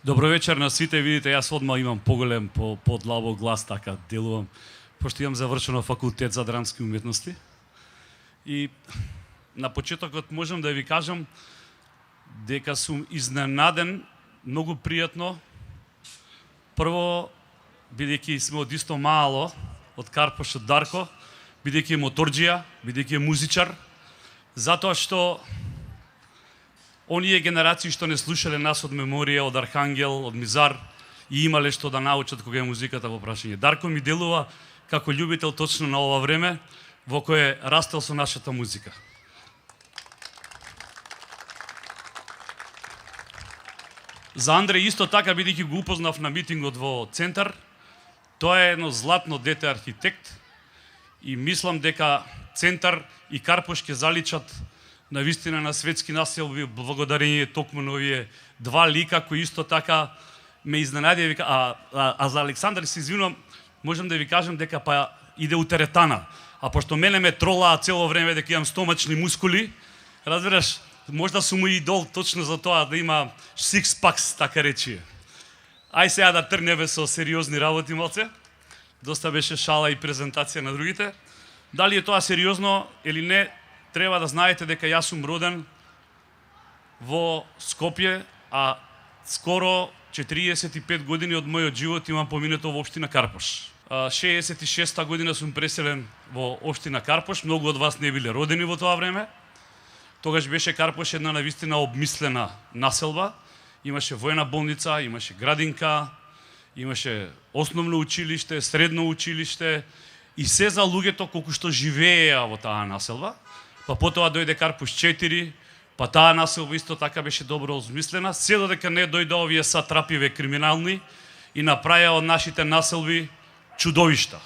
Добро вечер на сите, видите, јас одма имам поголем, подлабок глас, така делувам, пошто имам завршено факултет за драмски уметности. И на почетокот можам да ви кажам дека сум изненаден, многу пријатно. Прво, бидејќи сме од исто мало, од Карпош, од Дарко, бидејќи е моторџија, бидејќи е музичар, затоа што оние генерации што не слушале нас од Меморија, од Архангел, од Мизар и имале што да научат кога е музиката во прашање. Дарко ми делува како љубител точно на ова време во кое растел со нашата музика. За Андреј исто така, бидејќи го упознав на митингот во Центар, тоа е едно златно дете архитект и мислам дека Центар и Карпош ќе заличат на вистина на светски населби благодарение токму на овие два лика кои исто така ме изненадија. А за Александар се извинувам, можам да ви кажам дека па иде у теретана. А пошто мене ме тролаа цело време дека имам стомачни мускули, разбираш, можда сум и идол точно за тоа да има six packs, така речи. Ај сега да тргнеме со сериозни работи малце. Доста беше шала и презентација на другите. Дали е тоа сериозно или не, треба да знаете дека јас сум роден во Скопје, а скоро 45 години од мојот живот имам поминато во општина Карпош. 66-та година сум преселен во општина Карпош, многу од вас не биле родени во тоа време. Тогаш беше Карпош една навистина обмислена населба. Имаше војна болница, имаше градинка, имаше основно училиште, средно училиште и се за луѓето колку што живееа во таа населба. Па потоа дојде Карпош 4, па таа населба исто така беше добро осмислена, се додека не дојде овие сатрапиве криминални и направија од нашите населби чудовишта.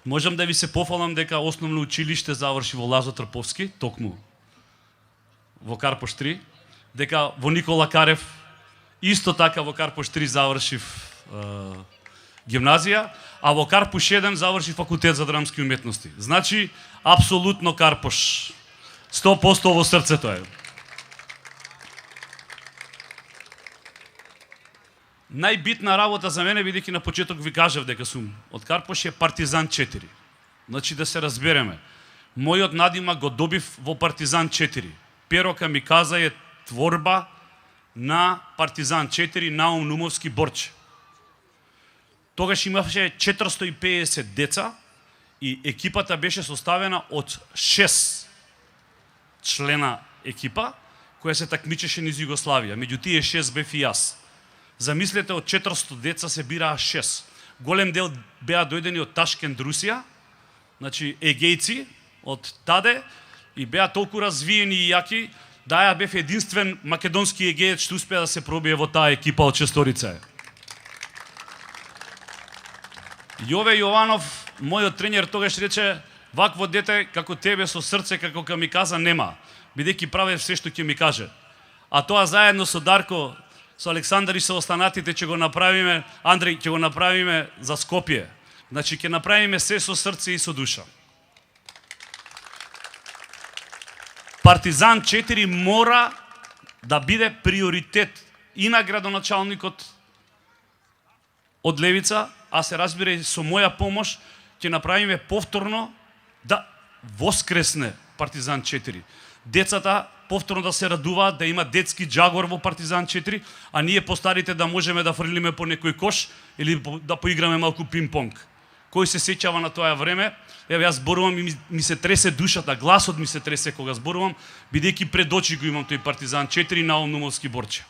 Можам да ви се пофалам дека основно училиште заврши во Лазо Трповски, токму во Карпош 3, дека во Никола Карев исто така во Карпош 3 завршив гимназија, а во Карпош 1 заврши факултет за драмски уметности. Значи, апсолутно Карпош. 100% во срцето е. Најбитна работа за мене, бидејќи на почеток ви кажав дека сум од Карпош, е Партизан 4. Значи, да се разбереме. Мојот надимак го добив во Партизан 4. Перо Камиказа е творба на Партизан 4 Наум Нумовски Борче. Тогаш имаше 450 деца и екипата беше составена од 6 члена екипа, која се такмичеше низ Југославија. Меѓу тие 6 бев и јас. Замислете, од 400 деца се бираа 6. Голем дел беа дојдени од Ташкент, Русија, значи егејци од таде, и беа толку развиени и јаки, да ја бев единствен македонски егејец што успеа да се пробие во таа екипа од шесторица. Јове Јованов, мојот тренер, тогаш рече: вакво дете како тебе со срце како Камиказа нема, бидејќи праве се што ќе ми каже. А тоа заедно со Дарко, со Александар и со останатите ќе го направиме, Андреј, ќе го направиме за Скопје. Значи ќе направиме се со срце и со душа. Партизан 4 мора да биде приоритет и на градоначалникот од Левица, а се разбира и со моја помош ќе направиме повторно да воскресне Партизан 4. Децата повторно да се радуваат, да има детски джагор во Партизан 4, а ние постарите да можеме да фрлиме по некој кош или да поиграме малку пинг-понг. Кој се сеќава на тоа време? Еве, јас зборувам и ми се тресе душата, гласот ми се тресе кога зборувам, бидејќи пред очи го имам тој Партизан 4 на Нумовски Борче.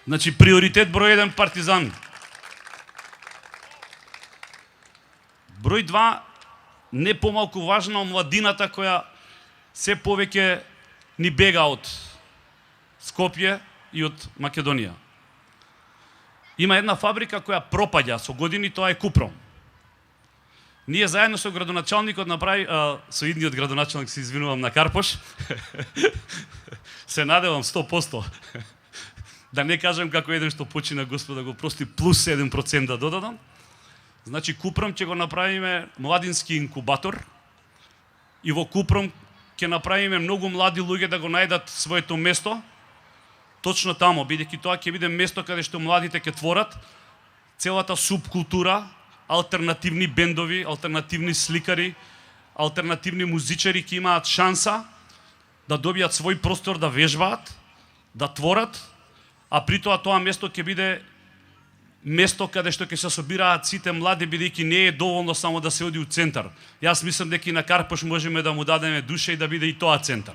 Значи, приоритет број 1 Партизан. Број 2, не помалку важна, младината која се повеќе ни бега од Скопје и од Македонија. Има една фабрика која пропаѓа со години, тоа е Купром. Ние заедно со градоначалникот направи, со идниот градоначалник, се извинувам, на Карпош, се надевам 100%. Да не кажем како еден што почина, Господа го прости, плюс 7% да додадам. Значи, Купром ќе го направиме младински инкубатор и во Купром ќе направиме многу млади луѓе да го најдат своето место точно тамо, бидејќи тоа ќе биде место каде што младите ќе творат целата субкултура, алтернативни бендови, алтернативни сликари, алтернативни музичари ќе имаат шанса да добијат свој простор да вежбаат, да творат, а при тоа место ќе биде место каде што ќе се собираат сите млади, бидејќи не е доволно само да се оди у центар. Јас мислам дека и на Карпош можеме да му дадеме душа и да биде и тоа центар.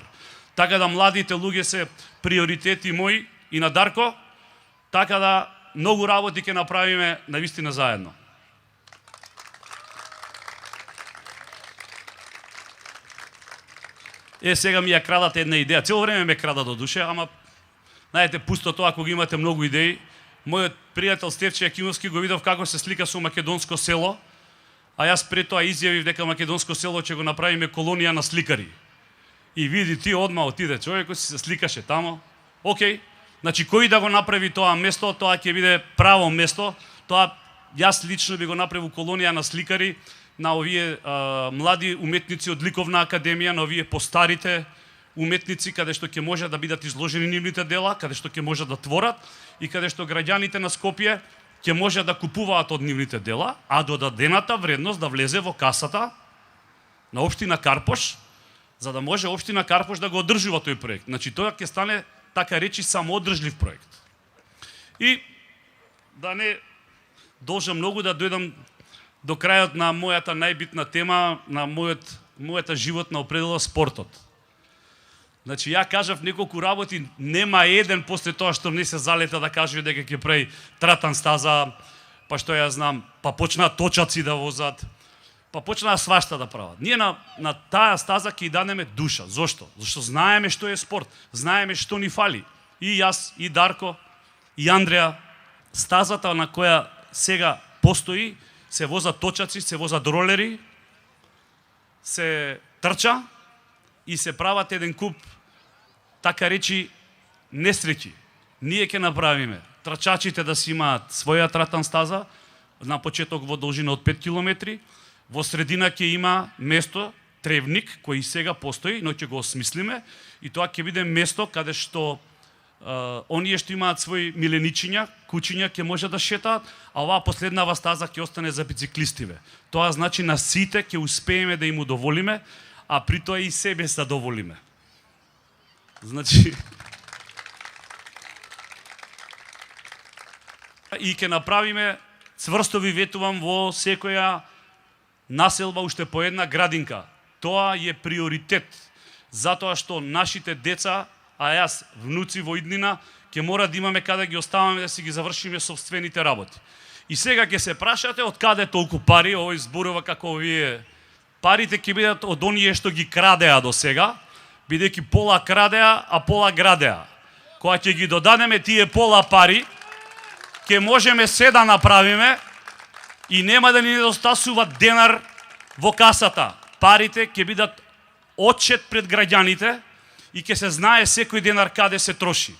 Така да младите луѓе се приоритети мои и на Дарко, така да многу работи ќе направиме навистина заедно. Сега ми ја крадате една идеја. Цело време ме крада до душе, ама знаете, пусто тоа кога имате многу идеи. Мојот пријател Стефче Јакимовски го видов како се слика со македонско село, а јас пред тоа изјавив дека македонско село ќе го направиме колонија на сликари. И види ти одма отиде човекот си се сликаше тамо. Океј, значи кој да го направи тоа место, тоа ќе биде право место. Тоа јас лично би го направил колонија на сликари, на овие млади уметници од ликовна академија, на овие постарите уметници, каде што ќе може да бидат изложени нивните дела, каде што ќе може да творат и каде што граѓаните на Скопје ќе може да купуваат од нивните дела, а додадената вредност да влезе во касата на општина Карпош, за да може општина Карпош да го одржува тој проект. Значи тоа ќе стане, така речи, самоодржлив проект. И да не должам многу да дојдам до крајот на мојата најбитна тема, на мојата животна определа, спортот. Значи, ја кажав неколку работи, нема еден после тоа што не се залета да каже дека ќе прави тратан стаза, па што ја знам, па почнаа точаци да возат, па почнаа свашта да прават. Ние на таа стаза ќе дадеме душа. Зошто? Зашто знаеме што е спорт, знаеме што ни фали. И јас, и Дарко, и Андреја. Стазата на која сега постои, се возат точаци, се возат ролери, се трча и се прават еден куп, така речи, несреќи. Ние ќе направиме трчачите да си имаат своја тратан стаза, на почеток во должина од 5 километри, во средина ќе има место, тревник, кој сега постои, но ќе го осмислиме, и тоа ќе биде место каде што оние што имаат своји миленичиња, кучиња ќе може да шетаат, а оваа последнава стаза ќе остане за бициклистиве. Тоа значи на сите ќе успееме да им удоволиме, а при тоа и себе задоволиме. Значи и ќе направиме, цврсто ви ветувам, во секоја населба уште по една градинка. Тоа е приоритет, затоа што нашите деца, а јас внуци во иднина, ќе мора да имаме каде ги оставаме да си ги завршиме собствените работи. И сега ќе се прашате од каде толку пари, овој зборува како овие парите ќе бидат од оние што ги крадеа до сега, бидејќи пола крадеа, а пола градеа. Кога ќе ги додадеме тие пола пари, ќе можеме се да направиме и нема да ни недостасува денар во касата. Парите ќе бидат отчет пред граѓаните и ќе се знае секој денар каде се троши.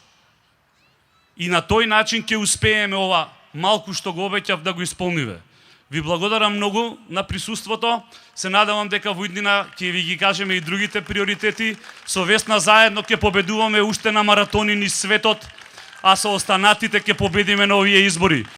И на тој начин ќе успееме ова малку што го обеќав да го исполниве. Ви благодарам многу на присуството. Се надевам дека во иднина ќе ви ги кажеме и другите приоритети. Со Весна заедно ќе победуваме уште на маратони низ светот, а со останатите ќе победиме на овие избори.